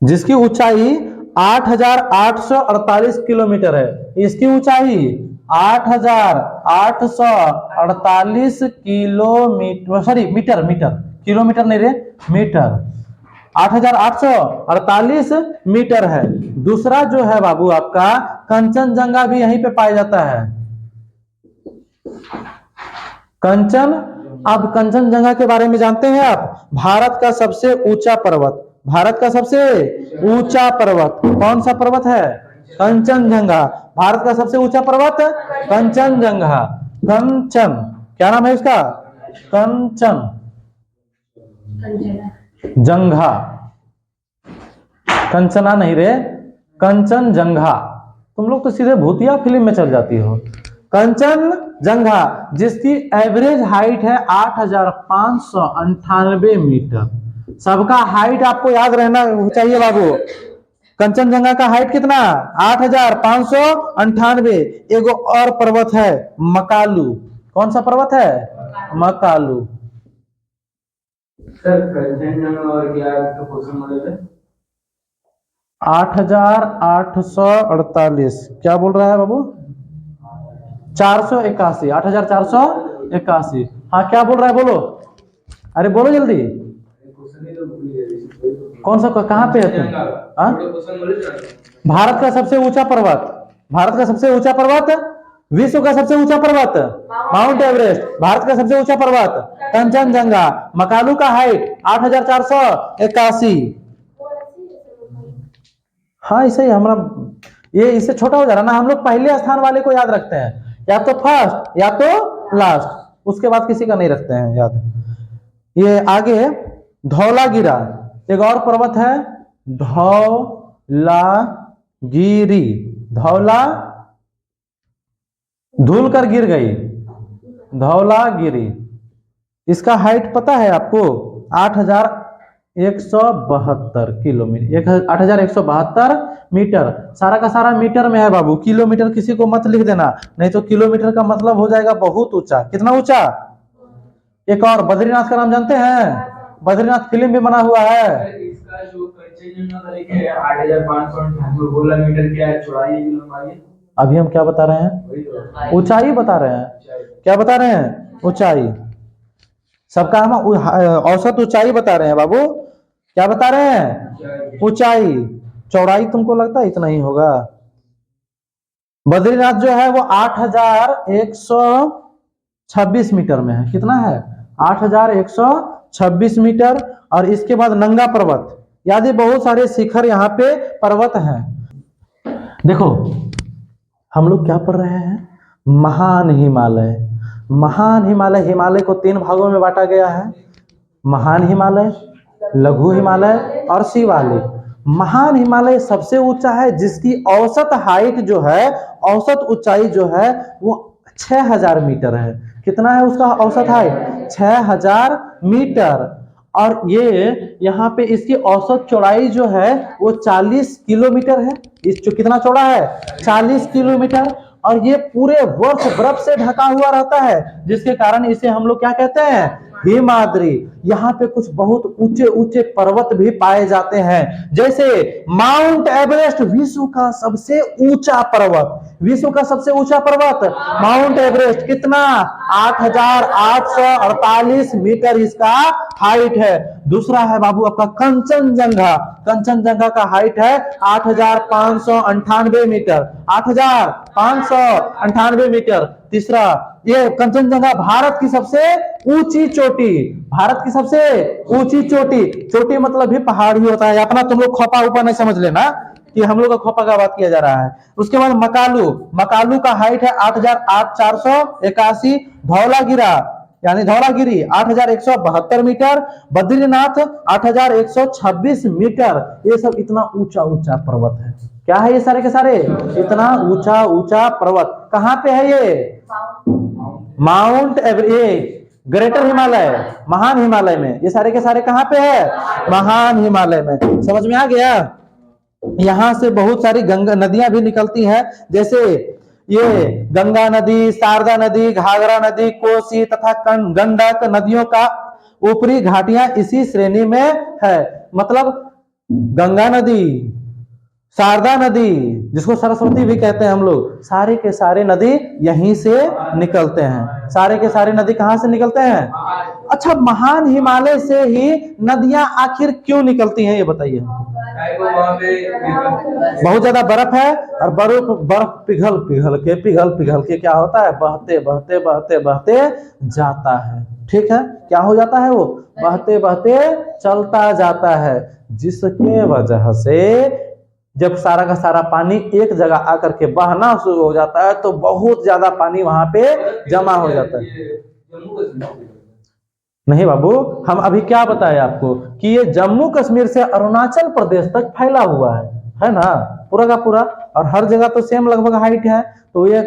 जिसकी ऊंचाई 8848 किलोमीटर है। इसकी ऊंचाई 8848 किलोमीटर, सॉरी मीटर, किलोमीटर नहीं रे, मीटर। 8848 मीटर है। दूसरा जो है बाबू आपका कंचनजंगा भी यहीं पे पाया जाता है। अब कंचनजंगा के बारे में जानते हैं आप? भारत का सबसे ऊंचा पर्वत। भारत का सबसे ऊंचा पर्वत कौन सा पर्वत है? कंचनजंगा। भारत का सबसे ऊंचा पर्वत कंचनजंगा। कंचन, क्या नाम है इसका? कंचन जंघा। कंचना नहीं रे, कंचनजंगा। तुम लोग तो सीधे भूतिया फिल्म में चल जाती हो। कंचनजंगा, जिसकी एवरेज हाइट है 8,598 मीटर। सबका हाइट आपको याद रहना चाहिए बाबू। कंचनजंगा का हाइट कितना? 8,598। एगो और पर्वत है मकालू। कौन सा पर्वत है? मकालू। सर कंचनजंगा और क्या तो क्वेश्चन मॉडल है? 8,848। क्या बोल रहा है बाबू? 481, 8,481। हाँ क्या बोल रहा है बोलो, अरे बोलो जल्दी। क्वेश्चन ही तो भूल गए। कौन सा, कहाँ पे है तुम? हाँ? क्वेश्चन मॉडल है। भारत का सबसे ऊंचा पर्वत, भारत का सबसे ऊंचा पर्वत, विश्व का सबसे ऊंचा पर्वत माउंट एवरेस्ट, भारत का सबसे ऊंचा पर्वत कंचनजंगा, मकालू का हाइट 8,481। हाँ ऐसे ही हमारा ये इससे छोटा हो जा रहा ना, हम लोग पहले स्थान वाले को याद रखते हैं, या तो फर्स्ट या तो लास्ट, उसके बाद किसी का नहीं रखते हैं याद। ये आगे धौलागिरा, एक और पर्वत है धौलागिरी, धौला धूल कर गिर गई, धौलागिरी। इसका हाइट पता है आपको? 8,172 किलोमीटर, 8,172 मीटर। सारा का सारा मीटर में है बाबू, किलोमीटर किसी को मत लिख देना, नहीं तो किलोमीटर का मतलब हो जाएगा बहुत ऊंचा। कितना ऊंचा? एक और बद्रीनाथ का नाम जानते हैं? बद्रीनाथ फिल्म भी बना हुआ है। इसका जो कंचनजंगा का लेके 8,598 बोला मीटर क्या है, चौड़ाई की लंबाई? अभी हम क्या बता रहे हैं? वही तो ऊंचाई बता रहे हैं। क्या बता रहे हैं? ऊंचाई। सबका हम औसत ऊंचाई बता रहे हैं बाबू। क्या बता रहे हैं? ऊंचाई। चौड़ाई तुमको लगता है इतना ही होगा? बद्रीनाथ जो है वो 8,126 मीटर में है। कितना है? 8,126 मीटर। और इसके बाद नंगा पर्वत, याद है बहुत सारे शिखर यहाँ पे पर्वत हैं। देखो हम लोग क्या पढ़ रहे हैं? महान हिमालय। महान हिमालय, हिमालय को 3 भागों में बांटा गया है, महान हिमालय, लघु हिमालय और शिवालिक। महान हिमालय सबसे ऊंचा है, जिसकी औसत हाइट जो है, औसत ऊंचाई जो है वो 6,000 मीटर है। कितना है उसका औसत हाइट? 6,000 मीटर। और ये यहाँ पे इसकी औसत चौड़ाई जो है वो 40 किलोमीटर है। इस जो कितना चौड़ा है? 40 किलोमीटर। और ये पूरे वर्ष बर्फ से ढका हुआ रहता है, जिसके कारण इसे हम लोग क्या कहते हैं? हिमाद्री। यहाँ पे कुछ बहुत ऊंचे ऊंचे पर्वत भी पाए जाते हैं, जैसे माउंट एवरेस्ट, विश्व का सबसे ऊंचा पर्वत, विश्व का सबसे ऊंचा पर्वत माउंट एवरेस्ट। कितना? 8,848 मीटर इसका हाइट है। दूसरा है बाबू आपका कंचनजंगा। कंचनजंगा का हाइट है 8,598 मीटर, 8,598 मीटर। तीसरा ये कंचनजंगा भारत की सबसे ऊंची चोटी, भारत की सबसे ऊंची चोटी। चोटी मतलब भी पहाड़ ही होता है अपना, तुम लोग खोपा ऊपर नहीं समझ लेना कि हम लोग का खोपा का बात किया जा रहा है। उसके बाद मकालू, मकालू का हाइट है 8,481। धौलागिरा यानी धौलागिरी 8,172 मीटर। बद्रीनाथ 8,126 मीटर। ये सब इतना ऊंचा ऊंचा पर्वत है। क्या है ये सारे के सारे? इतना ऊंचा ऊंचा पर्वत। कहाँ पे है ये? माउंट एवरेस्ट, ग्रेटर हिमालय, महान हिमालय में। ये सारे के सारे कहाँ पे है? महान हिमालय में। समझ में आ गया? यहाँ से बहुत सारी गंगा नदियां भी निकलती हैं, जैसे ये गंगा नदी, शारदा नदी, घाघरा नदी, कोसी तथा गंडक नदियों का ऊपरी घाटियां इसी श्रेणी में है। मतलब गंगा नदी, शारदा नदी, जिसको सरस्वती भी कहते हैं हम लोग, सारे के सारे नदी यहीं से निकलते हैं। सारे के सारे नदी कहाँ से निकलते हैं? अच्छा, महान हिमालय से ही नदियां आखिर क्यों निकलती हैं ये बताइए। बहुत ज्यादा बर्फ है, और बर्फ पिघल पिघल के क्या होता है? बहते बहते बहते बहते जाता है। ठीक है, क्या हो जाता है? वो बहते बहते चलता जाता है, जिसके वजह से जब सारा का सारा पानी एक जगह आकर के बहना शुरू हो जाता है, तो बहुत ज्यादा पानी वहां पे जमा हो जाता है। नहीं बाबू, हम अभी क्या बताए आपको कि ये जम्मू कश्मीर से अरुणाचल प्रदेश तक फैला हुआ है ना, पूरा का पूरा और हर जगह तो सेम लगभग हाइट है, तो ये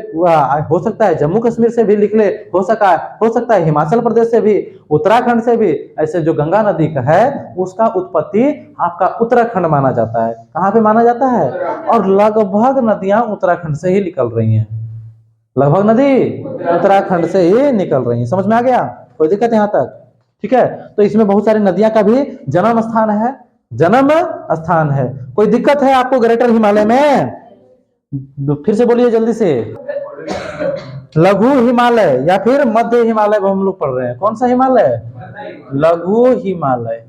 हो सकता है जम्मू कश्मीर से भी निकले, हो सकता है हिमाचल प्रदेश से भी, उत्तराखंड से भी। ऐसे जो गंगा नदी का है उसका उत्पत्ति आपका उत्तराखंड माना जाता है। कहाँ पे माना जाता है? और लगभग नदियां उत्तराखंड से ही निकल रही हैं, लगभग नदी उत्तराखंड से ही निकल रही है। समझ में आ गया? कोई दिक्कत यहाँ तक? ठीक है, तो इसमें बहुत सारी नदियां का भी जन्म स्थान है, जन्म स्थान है। कोई दिक्कत है आपको ग्रेटर हिमालय में? फिर से बोलिए जल्दी से। लघु हिमालय या फिर मध्य हिमालय हम लोग पढ़ रहे हैं, कौन सा हिमालय? लघु हिमालय,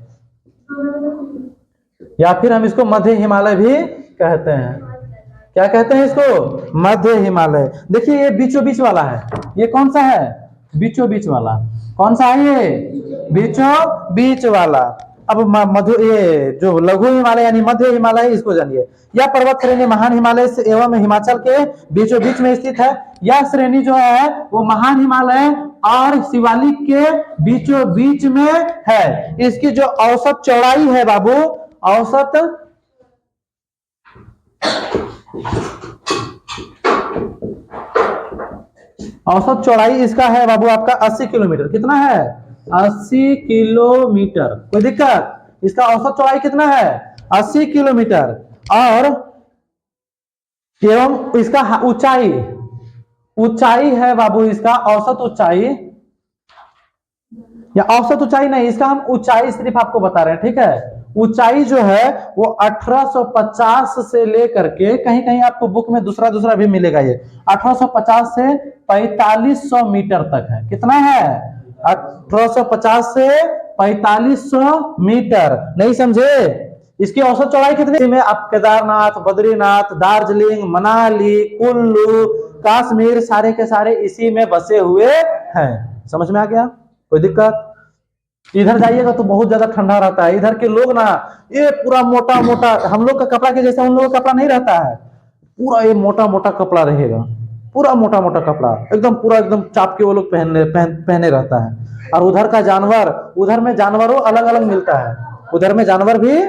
या फिर हम इसको मध्य हिमालय भी कहते हैं। क्या कहते हैं इसको? मध्य हिमालय। देखिए ये बीचों बीच वाला है, ये कौन सा है? बीचों बीच वाला। कौन सा है ये? बीचों बीच वाला। अब मध्य, ये जो लघु हिमालय यानी मध्य हिमालय, इसको जानिए। यह पर्वत श्रेणी महान हिमालय से एवं हिमाचल के बीचों बीच में स्थित है। यह श्रेणी जो है वो महान हिमालय और शिवालिक के बीचों बीच में है। इसकी जो औसत चौड़ाई है बाबू, औसत चौड़ाई इसका है बाबू आपका 80 किलोमीटर। कितना है? 80 किलोमीटर। कोई दिक्कत? इसका औसत चौड़ाई कितना है? 80 किलोमीटर। और एवं इसका ऊंचाई है बाबू, इसका औसत ऊंचाई, या औसत ऊंचाई नहीं, इसका हम ऊंचाई सिर्फ आपको बता रहे हैं। ठीक है, ऊंचाई जो है वो 1850 से लेकर के, कहीं कहीं आपको बुक में दूसरा भी मिलेगा, ये 1850 से 4500 मीटर तक है। कितना है? 1850 से 4500 मीटर। नहीं समझे? इसकी औसत चौड़ाई कितनी में? आप केदारनाथ, बद्रीनाथ, दार्जिलिंग, मनाली, कुल्लू, कश्मीर, सारे के सारे इसी में बसे हुए हैं। समझ में आ गया? कोई दिक्कत? इधर जाइएगा तो बहुत ज्यादा ठंडा रहता है। इधर के लोग ना ये पूरा मोटा मोटा, हम लोग का कपड़ा के जैसा उन लोगों का कपड़ा नहीं रहता है, पूरा ये मोटा मोटा कपड़ा रहेगा, पूरा मोटा मोटा कपड़ा, एकदम पूरा एकदम चाप के वो लोग पहने रहता है। और उधर का जानवर, उधर में जानवरों अलग अलग मिलता है, उधर में जानवर भी,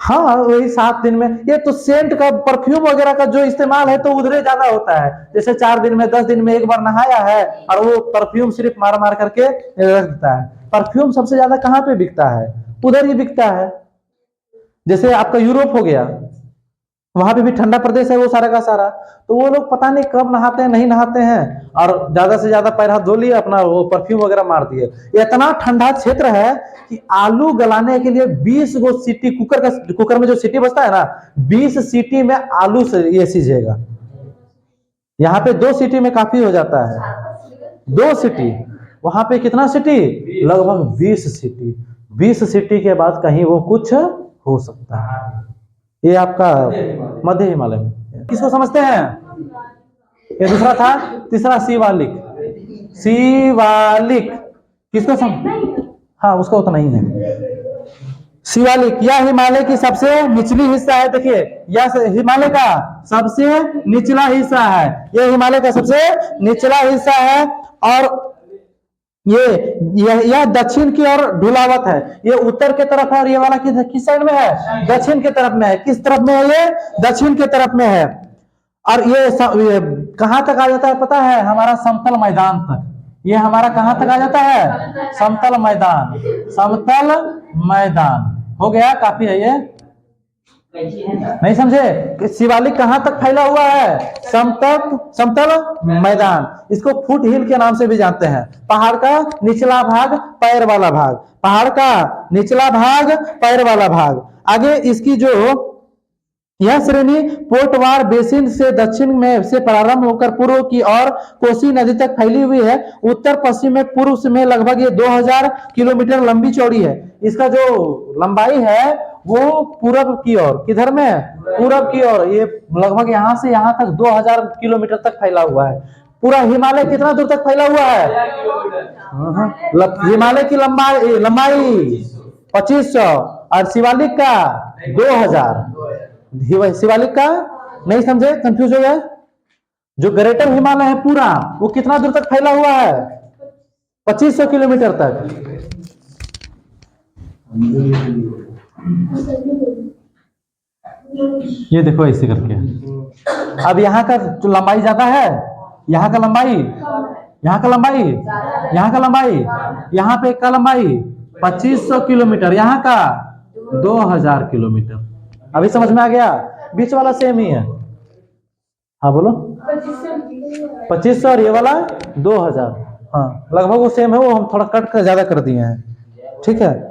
हाँ वही 7 दिन में। ये तो सेंट का, परफ्यूम वगैरह का जो इस्तेमाल है तो उधर ज्यादा होता है। जैसे 4 दिन में 10 दिन में एक बार नहाया है और वो परफ्यूम सिर्फ मार मार करके रख देता है। परफ्यूम सबसे ज्यादा कहाँ पे बिकता है? उधर ही बिकता है। जैसे आपका यूरोप हो गया, वहां पे भी ठंडा प्रदेश है वो सारा का सारा, तो वो लोग पता नहीं कब नहाते हैं, नहीं नहाते हैं, और ज्यादा से ज्यादा पैर हाथ धो लिए, अपना वो परफ्यूम वगैरह मार दिए। इतना ठंडा क्षेत्र है कि आलू गलाने के लिए 20 गो सीटी, कुकर में जो सीटी बजता है ना, 20 सीटी में आलू से ये सीझेगा। यहाँ पे 2 सीटी में काफी हो जाता है, 2 सीटी। वहां पे कितना सीटी? लगभग 20 सीटी। 20 सीटी के बाद कहीं वो कुछ हो सकता है। ये आपका मध्य हिमालय में। किसको समझते हैं? ये दूसरा था। तीसरा शिवालिक। शिवालिक किसको हाँ उसका उतना ही है। शिवालिक यह हिमालय की सबसे निचली हिस्सा है। देखिए यह हिमालय का सबसे निचला हिस्सा है, यह हिमालय का सबसे निचला हिस्सा है। और यह दक्षिण की ओर ढुलावत है। ये उत्तर के तरफ है और ये वाला किस साइड में है? दक्षिण के तरफ में है। किस तरफ में है? ये दक्षिण के तरफ में है। और ये कहां तक आ जाता है पता है? हमारा समतल मैदान तक। ये हमारा कहां तक आ जाता है? समतल मैदान। समतल मैदान हो गया, काफी है ये। नहीं समझे? शिवालिक कहां तक फैला हुआ है? समतल मैदान। इसको फुट हिल के नाम से भी जानते हैं। पहाड़ का निचला भाग, पैर वाला भाग। पहाड़ का निचला भाग, पैर वाला भाग। आगे इसकी जो यह श्रेणी पोर्टवार बेसिन से दक्षिण में से प्रारंभ होकर पूर्व की ओर कोसी नदी तक फैली हुई है। उत्तर पश्चिम में पूर्व में लगभग ये 2000 किलोमीटर लंबी चौड़ी है। इसका जो लंबाई है वो पूरब की ओर, किधर में? पूरब की ओर। ये लगभग यहाँ से यहाँ तक 2000 किलोमीटर तक फैला हुआ है। पूरा हिमालय कितना दूर तक फैला हुआ है? हिमालय की लंबाई 2500 और शिवालिक का 2000। शिवालिक का नहीं समझे? कंफ्यूज हो गया? जो ग्रेटर हिमालय है पूरा, वो कितना दूर तक फैला हुआ है? 2500 किलोमीटर तक। ये देखो ऐसे करके। अब यहाँ का जो लंबाई ज्यादा है, यहाँ का लंबाई, यहाँ का लंबाई, यहाँ का लंबाई, यहाँ पे का लंबाई 2500 किलोमीटर, यहाँ का 2000 किलोमीटर। अभी समझ में आ गया? बीच वाला सेम ही है। हाँ बोलो। 2500 और ये वाला 2000। हाँ लगभग वो सेम है, वो हम थोड़ा कट कर ज्यादा कर दिए हैं। ठीक है।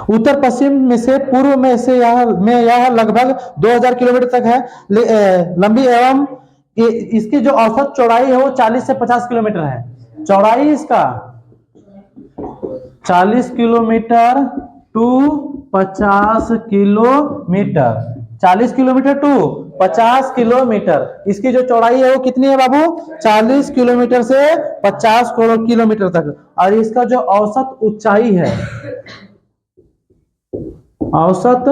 उत्तर पश्चिम में से पूर्व में से यह लगभग 2000 किलोमीटर तक है लंबी एवं इसकी जो औसत चौड़ाई है वो 40 से 50 किलोमीटर है। चौड़ाई इसका 40 kilometre to 50 kilometre, 40 kilometre to 50 kilometre. इसकी जो चौड़ाई है वो कितनी है बाबू? 40 किलोमीटर से 50 किलोमीटर तक। और इसका जो औसत ऊंचाई है, औसत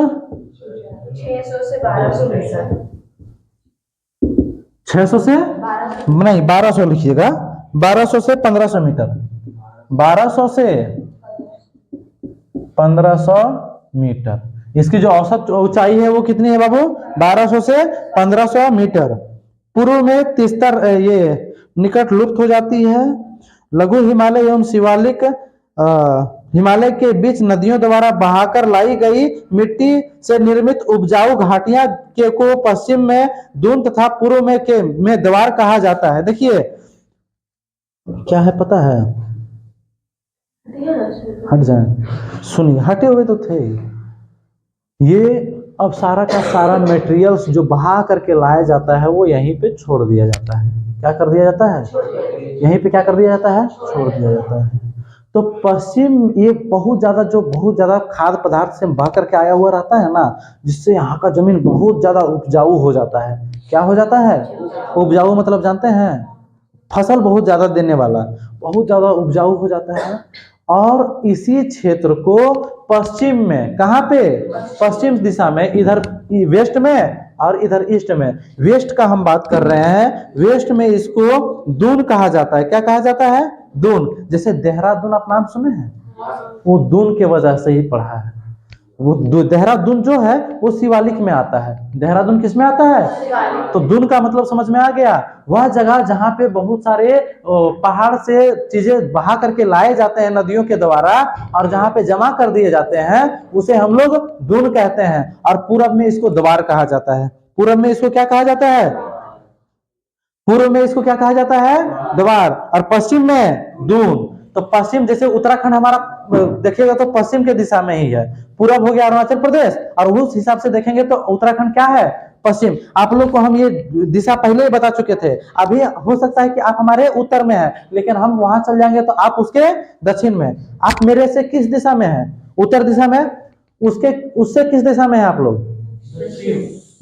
600 से 1200 मीटर। 600 से नहीं 1200 लिखिएगा, 1200 से 1500 मीटर, 1200 से 1500 मीटर। इसकी जो औसत ऊंचाई है वो कितनी है बाबू? 1200 से 1500 मीटर। पूर्व में तिस्तर ये निकट लुप्त हो जाती है। लघु हिमालय एवं शिवालिक हिमालय के बीच नदियों द्वारा बहाकर लाई गई मिट्टी से निर्मित उपजाऊ घाटियां के को पश्चिम में दून तथा पूर्व में द्वार कहा जाता है। देखिए क्या है पता है? हट जाए, सुनिए, हटे हुए तो थे ये। अब सारा का सारा मटेरियल्स जो बहा करके लाया जाता है वो यहीं पे छोड़ दिया जाता है। क्या कर दिया जाता है? यहीं पे क्या कर दिया जाता है? छोड़ दिया जाता है। तो पश्चिम ये बहुत ज्यादा खाद्य पदार्थ से बह करके आया हुआ रहता है ना, जिससे यहाँ का जमीन बहुत ज्यादा उपजाऊ हो जाता है। क्या हो जाता है? उपजाऊ मतलब जानते हैं? फसल बहुत ज्यादा देने वाला, बहुत ज्यादा उपजाऊ हो जाता है। और इसी क्षेत्र को पश्चिम में, कहाँ पे? पश्चिम दिशा में, इधर वेस्ट में और इधर ईस्ट में। वेस्ट का हम बात कर रहे हैं। वेस्ट में इसको दून कहा जाता है। क्या कहा जाता है? दून। जैसे देहरादून आप नाम सुने हैं? वो दून के वजह से ही पढ़ा है। वो देहरादून जो है वो शिवालिक में आता है। देहरादून किस में आता है? तो दून का मतलब समझ में आ गया। वह जगह जहाँ पे बहुत सारे पहाड़ से चीजें बहा करके लाए जाते हैं नदियों के द्वारा, और जहाँ पे जमा कर दिए जाते हैं उसे हम लोग दून कहते हैं। और पूरब में इसको द्वार कहा जाता है। पूरब में इसको क्या कहा जाता है? पूर्व में इसको क्या कहा जाता है? द्वार। और पश्चिम में दून। तो पश्चिम जैसे उत्तराखंड हमारा देखिएगा तो पश्चिम के दिशा में ही है। पूरब हो गया अरुणाचल प्रदेश, और उस हिसाब से देखेंगे तो उत्तराखंड क्या है? पश्चिम। आप लोग को हम ये दिशा पहले ही बता चुके थे। अभी हो सकता है कि आप हमारे उत्तर में है, लेकिन हम वहां चल जाएंगे तो आप उसके दक्षिण में। आप मेरे से किस दिशा में है? उत्तर दिशा में। उससे किस दिशा में है आप लोग?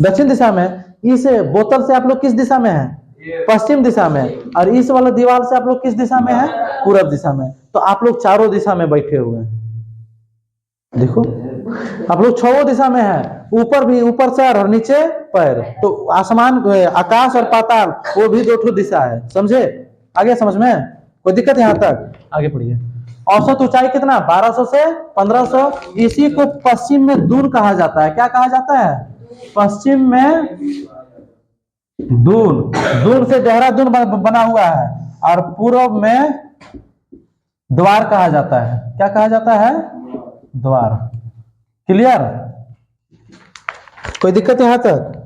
दक्षिण दिशा में। इस बोतल से आप लोग किस दिशा में है? पश्चिम दिशा में। और इस वाला दीवार से आप लोग किस दिशा में है? पूरब दिशा में। तो आप लोग चारों दिशा में बैठे हुए हैं। देखो आप लोग छह दिशा में है, ऊपर भी, ऊपर सर और नीचे पैर। तो आसमान, आकाश और पाताल वो भी दो दिशा है। समझे? आगे समझ में कोई दिक्कत? यहाँ तक आगे पढ़िए। औसत ऊंचाई कितना? 1200 से 1500। इसी को पश्चिम में दून कहा जाता है। क्या कहा जाता है? पश्चिम में दून। दून से देहरादून बना हुआ है। और पूर्व में द्वार कहा जाता है। क्या कहा जाता है? द्वार। क्लियर? कोई दिक्कत यहाँ तक?